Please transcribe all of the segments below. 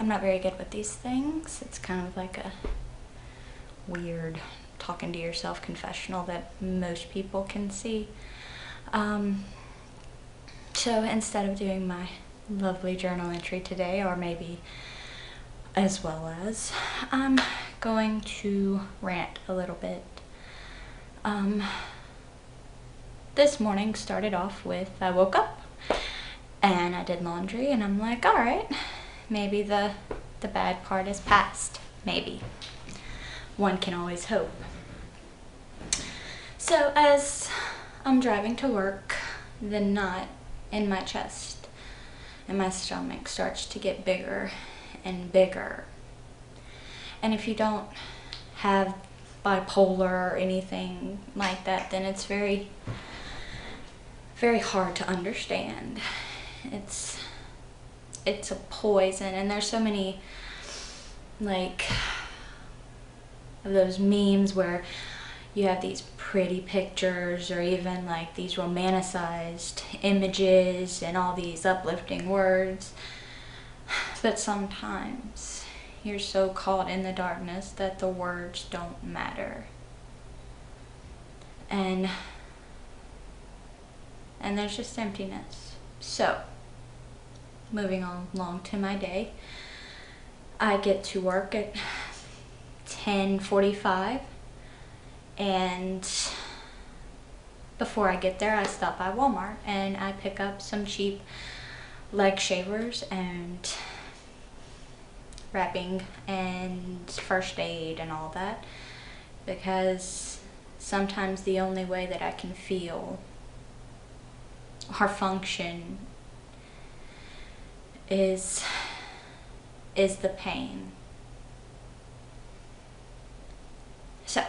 I'm not very good with these things. It's kind of like a weird talking to yourself confessional that most people can see. So instead of doing my lovely journal entry today, or maybe as well as, I'm going to rant a little bit. This morning started off with, I woke up and I did laundry and I'm like, all right, maybe the bad part is past. Maybe. One can always hope. So as I'm driving to work, the knot in my chest and my stomach starts to get bigger and bigger. And if you don't have bipolar or anything like that, then it's very, very hard to understand. It's a poison, and there's so many like of those memes where you have these pretty pictures or even like these romanticized images and all these uplifting words, but sometimes you're so caught in the darkness that the words don't matter, and there's just emptiness. So moving on along to my day, I get to work at 10:45, and before I get there I stop by Walmart and I pick up some cheap leg shavers and wrapping and first aid and all that, because sometimes the only way that I can feel or function is the pain. So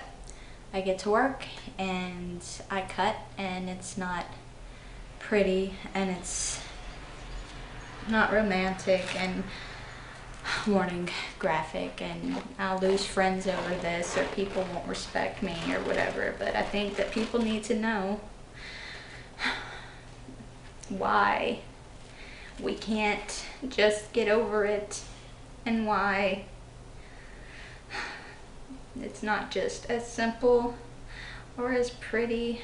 I get to work and I cut, and it's not pretty and it's not romantic and warning graphic, and I'll lose friends over this, or people won't respect me or whatever, but I think that people need to know why we can't just get over it, and why it's not just as simple or as pretty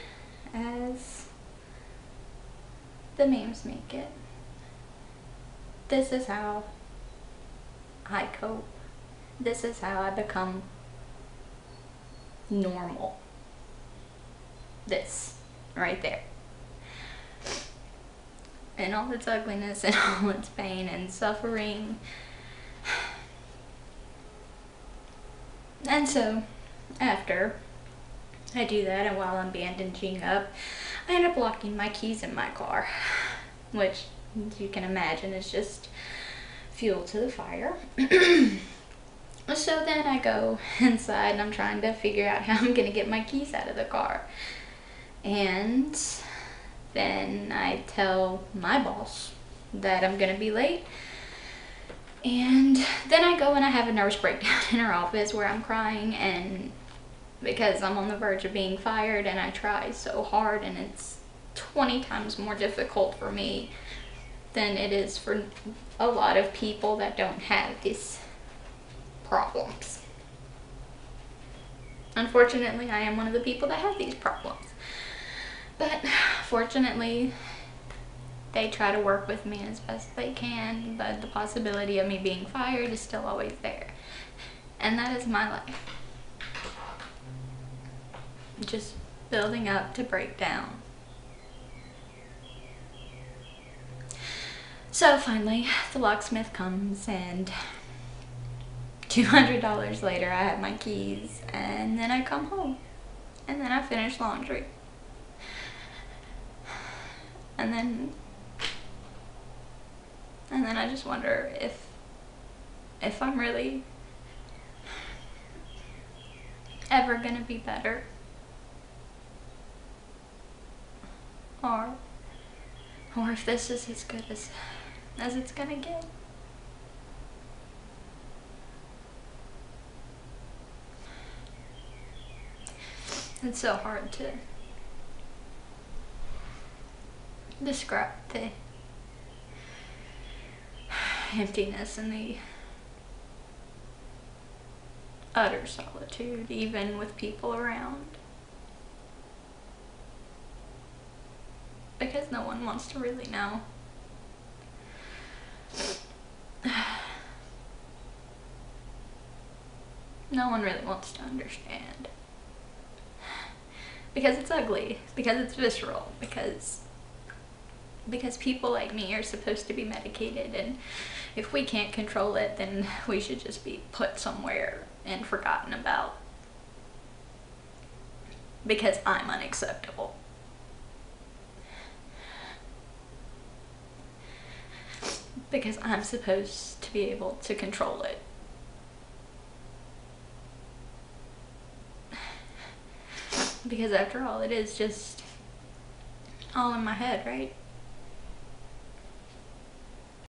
as the memes make it. This is how I cope. This is how I become normal. This right there. And all its ugliness and all its pain and suffering. And so after I do that, and while I'm bandaging up, I end up locking my keys in my car, which, as you can imagine, is just fuel to the fire. So then I go inside and I'm trying to figure out how I'm gonna get my keys out of the car. And then I tell my boss that I'm gonna be late, and then I go and I have a nervous breakdown in her office where I'm crying, and because I'm on the verge of being fired and I try so hard, and it's 20 times more difficult for me than it is for a lot of people that don't have these problems. Unfortunately, I am one of the people that have these problems. But fortunately, they try to work with me as best they can, but the possibility of me being fired is still always there. And that is my life. Just building up to break down. So finally, the locksmith comes, and $200 later, I have my keys, and then I come home, and then I finish laundry. And then I just wonder if I'm really ever gonna be better, or if this is as good as it's gonna get. It's so hard to describe the emptiness and the utter solitude, even with people around. Because no one wants to really know. No one really wants to understand. Because it's ugly, because it's visceral, because people like me are supposed to be medicated, and if we can't control it, then we should just be put somewhere and forgotten about. Because I'm unacceptable. Because I'm supposed to be able to control it. Because after all, it is just all in my head, right?